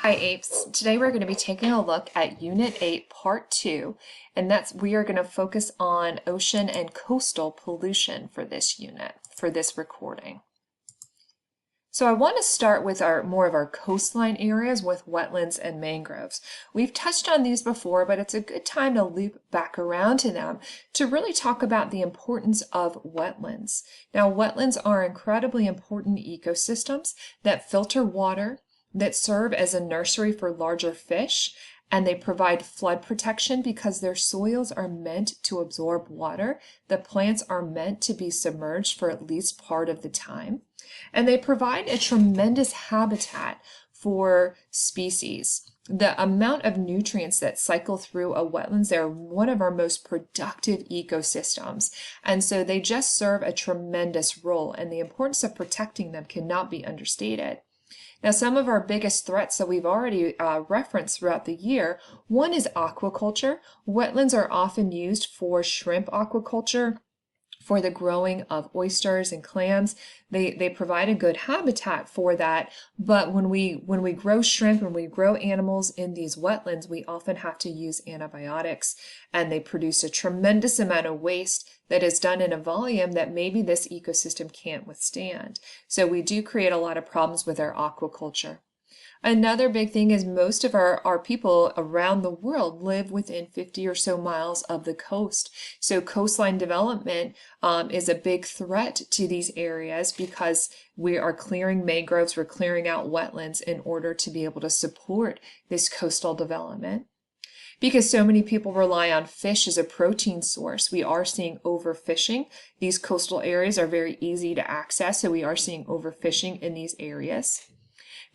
Hi apes. Today we're going to be taking a look at Unit 8 Part 2, and we are going to focus on ocean and coastal pollution for this unit, for this recording. So I want to start with more of our coastline areas with wetlands and mangroves. We've touched on these before, but it's a good time to loop back around to them to really talk about the importance of wetlands. Now, wetlands are incredibly important ecosystems that filter water, that serve as a nursery for larger fish, and they provide flood protection because their soils are meant to absorb water. The plants are meant to be submerged for at least part of the time. And they provide a tremendous habitat for species. The amount of nutrients that cycle through a wetlands, they're one of our most productive ecosystems. And so they just serve a tremendous role, and the importance of protecting them cannot be understated. Now, some of our biggest threats that we've already referenced throughout the year, one is aquaculture. Wetlands are often used for shrimp aquaculture, for the growing of oysters and clams. They provide a good habitat for that, but when we grow shrimp, when we grow animals in these wetlands, we often have to use antibiotics, and they produce a tremendous amount of waste that is done in a volume that maybe this ecosystem can't withstand. So we do create a lot of problems with our aquaculture. Another big thing is most of our people around the world live within 50 or so miles of the coast. So coastline development is a big threat to these areas because we are clearing mangroves, we're clearing out wetlands in order to be able to support this coastal development. Because so many people rely on fish as a protein source, we are seeing overfishing. These coastal areas are very easy to access, so we are seeing overfishing in these areas.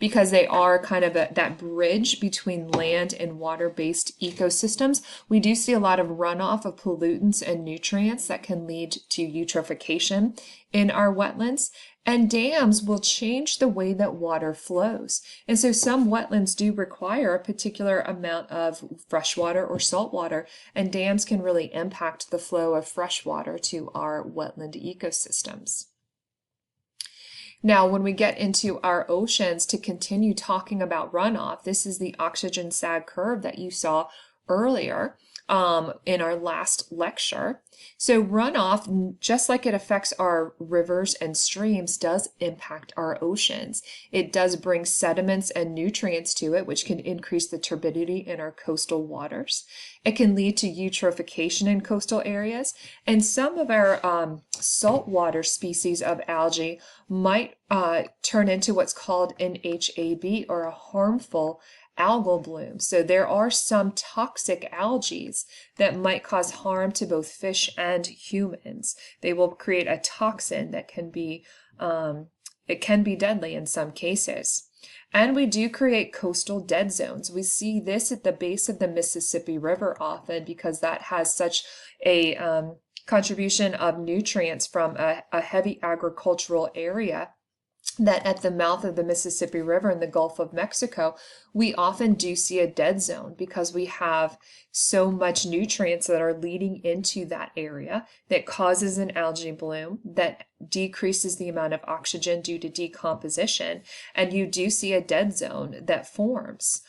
Because they are kind of that bridge between land and water-based ecosystems, we do see a lot of runoff of pollutants and nutrients that can lead to eutrophication in our wetlands. And dams will change the way that water flows. And so some wetlands do require a particular amount of freshwater or saltwater, and dams can really impact the flow of freshwater to our wetland ecosystems. Now, when we get into our oceans to continue talking about runoff, this is the oxygen sag curve that you saw earlier in our last lecture. So runoff, just like it affects our rivers and streams, does impact our oceans. It does bring sediments and nutrients to it, which can increase the turbidity in our coastal waters. It can lead to eutrophication in coastal areas, and some of our saltwater species of algae might turn into what's called an HAB, or a harmful algal bloom. So there are some toxic algae that might cause harm to both fish and humans. They will create a toxin that can be deadly in some cases. And we do create coastal dead zones. We see this at the base of the Mississippi River often because that has such a contribution of nutrients from a heavy agricultural area, that at the mouth of the Mississippi River in the Gulf of Mexico, we often do see a dead zone because we have so much nutrients that are leading into that area that causes an algae bloom that decreases the amount of oxygen due to decomposition. And you do see a dead zone that forms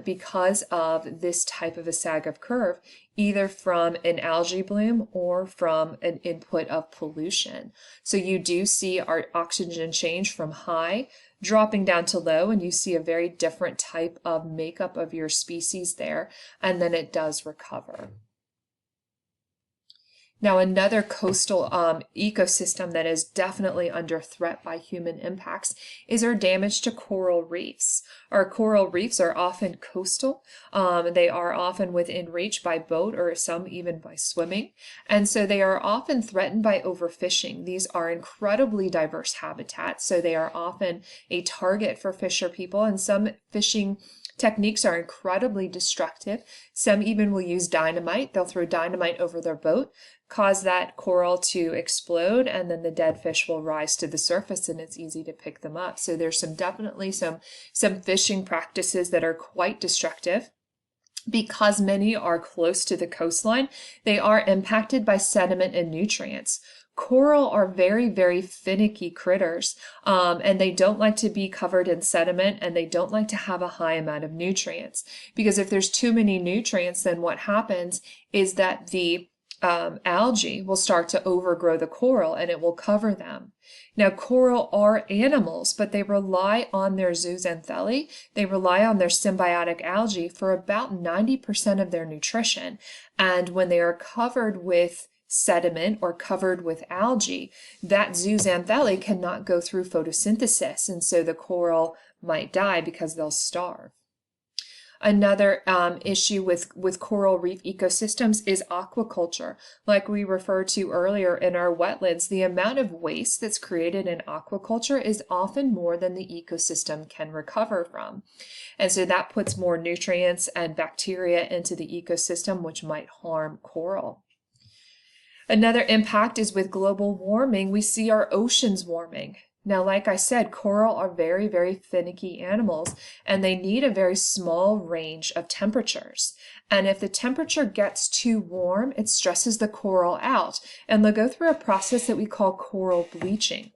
because of this type of a sag of curve, either from an algae bloom or from an input of pollution. So you do see our oxygen change from high dropping down to low, and you see a very different type of makeup of your species there, and then it does recover. Now, another coastal ecosystem that is definitely under threat by human impacts is our damage to coral reefs. Our coral reefs are often coastal. They are often within reach by boat or some even by swimming. And so they are often threatened by overfishing. These are incredibly diverse habitats, so they are often a target for fisher people, and some fishing techniques are incredibly destructive. Some even will use dynamite. They'll throw dynamite over their boat, cause that coral to explode, and then the dead fish will rise to the surface, and it's easy to pick them up. So there's definitely some fishing practices that are quite destructive. Because many are close to the coastline, they are impacted by sediment and nutrients. Coral are very, very finicky critters, and they don't like to be covered in sediment, and they don't like to have a high amount of nutrients. Because if there's too many nutrients, then what happens is that the algae will start to overgrow the coral and it will cover them. Now, coral are animals, but they rely on their zooxanthellae. They rely on their symbiotic algae for about 90% of their nutrition. And when they are covered with sediment or covered with algae, that zooxanthellae cannot go through photosynthesis, and so the coral might die because they'll starve. Another issue with coral reef ecosystems is aquaculture. Like we referred to earlier in our wetlands, the amount of waste that's created in aquaculture is often more than the ecosystem can recover from. And so that puts more nutrients and bacteria into the ecosystem, which might harm coral. Another impact is with global warming, we see our oceans warming. Now, like I said, coral are very, very finicky animals, and they need a very small range of temperatures. And if the temperature gets too warm, it stresses the coral out, and they'll go through a process that we call coral bleaching.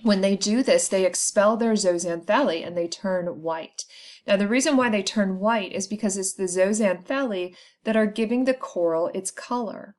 When they do this, they expel their zooxanthellae and they turn white. Now, the reason why they turn white is because it's the zooxanthellae that are giving the coral its color.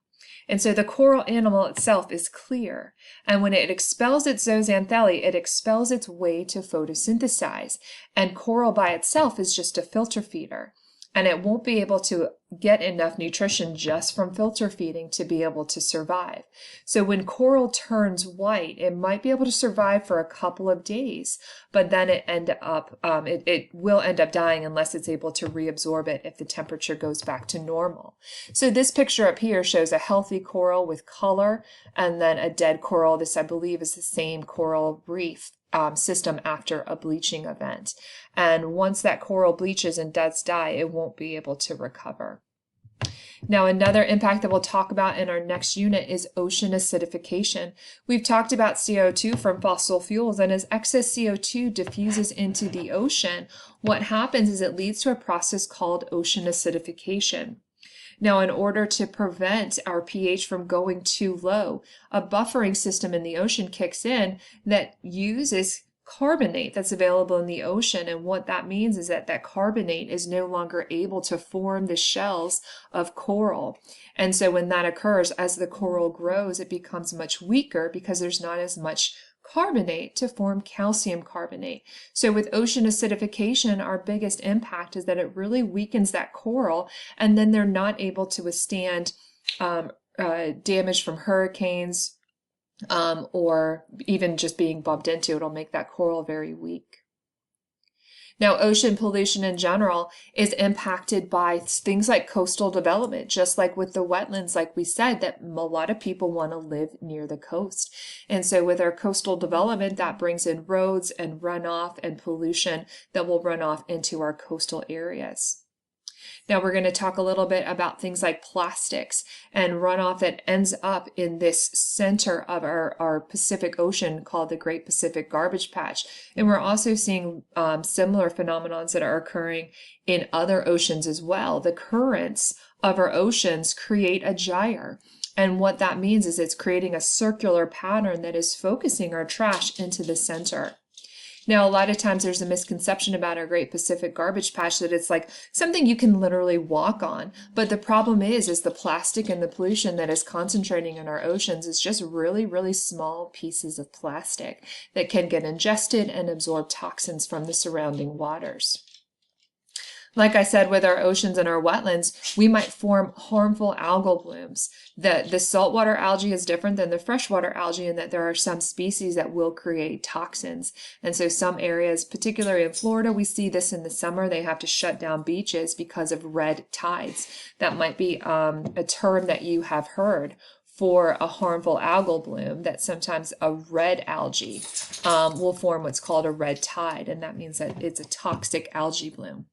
And so the coral animal itself is clear. And when it expels its zooxanthellae, it expels its way to photosynthesize. And coral by itself is just a filter feeder. And it won't be able to get enough nutrition just from filter feeding to be able to survive. So when coral turns white, it might be able to survive for a couple of days, but then it will end up dying unless it's able to reabsorb it if the temperature goes back to normal. So this picture up here shows a healthy coral with color, and then a dead coral. This, I believe, is the same coral reef system after a bleaching event. And once that coral bleaches and does die, it won't be able to recover. Now, another impact that we'll talk about in our next unit is ocean acidification. We've talked about CO2 from fossil fuels, and as excess CO2 diffuses into the ocean, what happens is it leads to a process called ocean acidification. Now, in order to prevent our pH from going too low, a buffering system in the ocean kicks in that uses carbonate that's available in the ocean. And what that means is that that carbonate is no longer able to form the shells of coral. And so when that occurs, as the coral grows, it becomes much weaker because there's not as much carbonate to form calcium carbonate. So with ocean acidification, our biggest impact is that it really weakens that coral, and then they're not able to withstand damage from hurricanes, or even just being bumped into. It'll make that coral very weak. Now, ocean pollution in general is impacted by things like coastal development, just like with the wetlands, like we said, that a lot of people want to live near the coast. And so with our coastal development, that brings in roads and runoff and pollution that will run off into our coastal areas. Now we're going to talk a little bit about things like plastics and runoff that ends up in this center of our Pacific Ocean called the Great Pacific Garbage Patch. And we're also seeing similar phenomena that are occurring in other oceans as well. The currents of our oceans create a gyre. And what that means is it's creating a circular pattern that is focusing our trash into the center. Now, a lot of times there's a misconception about our Great Pacific Garbage Patch that it's like something you can literally walk on. But the problem is the plastic and the pollution that is concentrating in our oceans is just really, really small pieces of plastic that can get ingested and absorb toxins from the surrounding waters. Like I said, with our oceans and our wetlands, we might form harmful algal blooms. The saltwater algae is different than the freshwater algae in that there are some species that will create toxins. And so some areas, particularly in Florida, we see this in the summer. They have to shut down beaches because of red tides. That might be a term that you have heard for a harmful algal bloom, that sometimes a red algae will form what's called a red tide. And that means that it's a toxic algae bloom.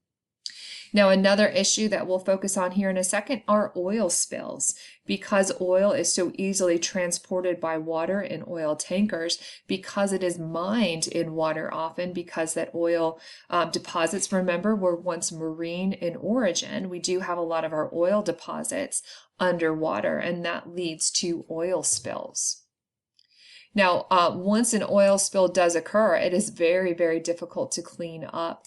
Now, another issue that we'll focus on here in a second are oil spills. Because oil is so easily transported by water in oil tankers, because it is mined in water often, because that oil deposits, remember, were once marine in origin. We do have a lot of our oil deposits underwater, and that leads to oil spills. Now, once an oil spill does occur, it is very, very difficult to clean up.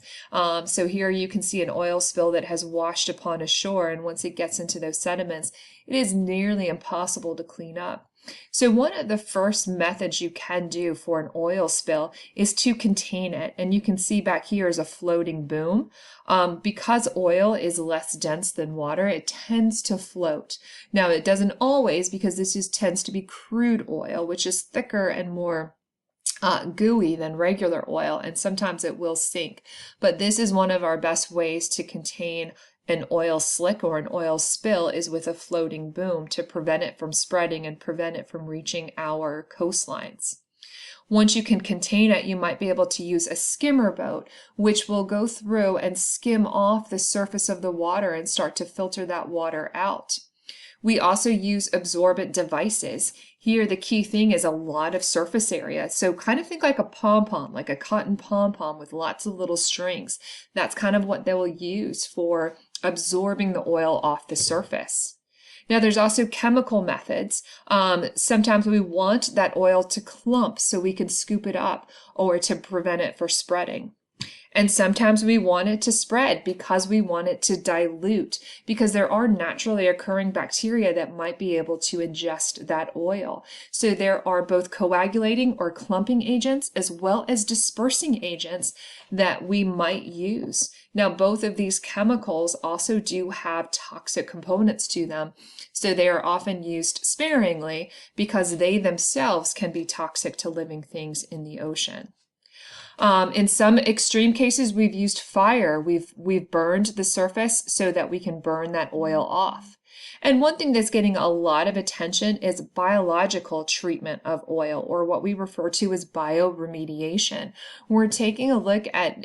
So here you can see an oil spill that has washed upon a shore, and once it gets into those sediments, it is nearly impossible to clean up. So one of the first methods you can do for an oil spill is to contain it. And you can see back here is a floating boom. Because oil is less dense than water, it tends to float. Now it doesn't always, because this tends to be crude oil, which is thicker and more gooey than regular oil, and sometimes it will sink. But this is one of our best ways to contain an oil slick or an oil spill, is with a floating boom, to prevent it from spreading and prevent it from reaching our coastlines. Once you can contain it, you might be able to use a skimmer boat, which will go through and skim off the surface of the water and start to filter that water out. We also use absorbent devices. Here, the key thing is a lot of surface area. So kind of think like a pom-pom, like a cotton pom-pom with lots of little strings. That's kind of what they will use for absorbing the oil off the surface. Now, there's also chemical methods. Sometimes we want that oil to clump so we can scoop it up, or to prevent it from spreading. And sometimes we want it to spread because we want it to dilute, because there are naturally occurring bacteria that might be able to ingest that oil. So there are both coagulating or clumping agents as well as dispersing agents that we might use. Now, both of these chemicals also do have toxic components to them, so they are often used sparingly because they themselves can be toxic to living things in the ocean. In some extreme cases, we've used fire. We've burned the surface so that we can burn that oil off. And one thing that's getting a lot of attention is biological treatment of oil, or what we refer to as bioremediation. We're taking a look at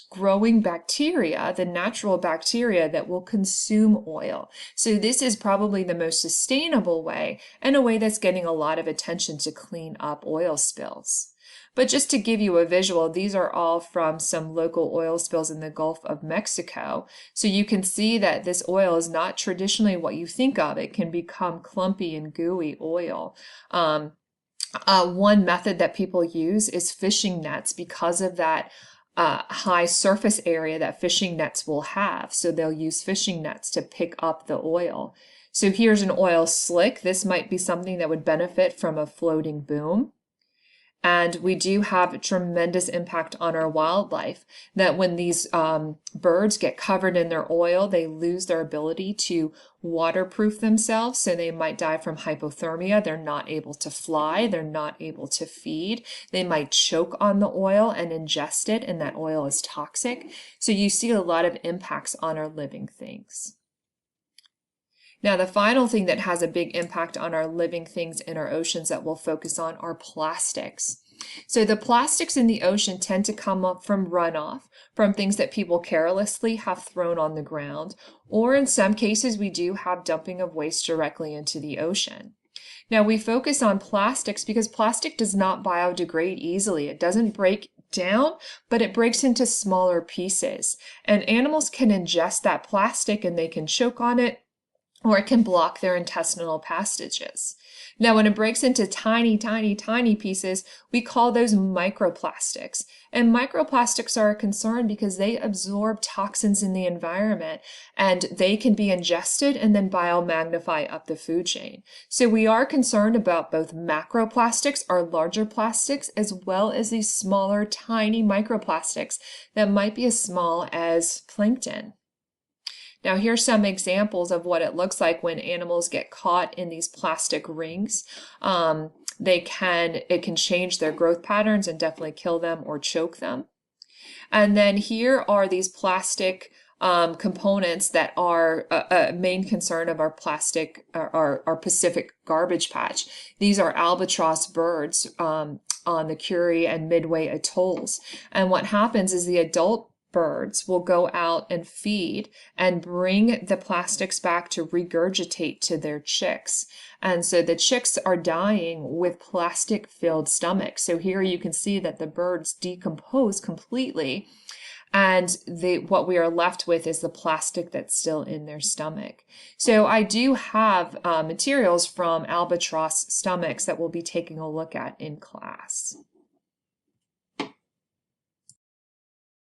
growing bacteria, the natural bacteria that will consume oil. So this is probably the most sustainable way, and a way that's getting a lot of attention to clean up oil spills. But just to give you a visual, these are all from some local oil spills in the Gulf of Mexico. So you can see that this oil is not traditionally what you think of. It can become clumpy and gooey oil. One method that people use is fishing nets, because of that high surface area that fishing nets will have. So they'll use fishing nets to pick up the oil. So here's an oil slick. This might be something that would benefit from a floating boom. And we do have a tremendous impact on our wildlife, that when these birds get covered in their oil, they lose their ability to waterproof themselves. So they might die from hypothermia. They're not able to fly. They're not able to feed. They might choke on the oil and ingest it, and that oil is toxic. So you see a lot of impacts on our living things. Now, the final thing that has a big impact on our living things in our oceans that we'll focus on are plastics. So the plastics in the ocean tend to come up from runoff, from things that people carelessly have thrown on the ground, or in some cases we do have dumping of waste directly into the ocean. Now, we focus on plastics because plastic does not biodegrade easily. It doesn't break down, but it breaks into smaller pieces. And animals can ingest that plastic and they can choke on it, or it can block their intestinal passages. Now, when it breaks into tiny, tiny, tiny pieces, we call those microplastics. And microplastics are a concern because they absorb toxins in the environment, and they can be ingested and then biomagnify up the food chain. So we are concerned about both macroplastics, or larger plastics, as well as these smaller, tiny microplastics that might be as small as plankton. Now, here's some examples of what it looks like when animals get caught in these plastic rings. It can change their growth patterns and definitely kill them or choke them. And then here are these plastic components that are a main concern of our Pacific garbage patch. These are albatross birds on the Curie and Midway atolls. And what happens is the adult birds will go out and feed and bring the plastics back to regurgitate to their chicks. And so the chicks are dying with plastic-filled stomachs. So here you can see that the birds decompose completely, and what we are left with is the plastic that's still in their stomach. So I do have materials from albatross stomachs that we'll be taking a look at in class.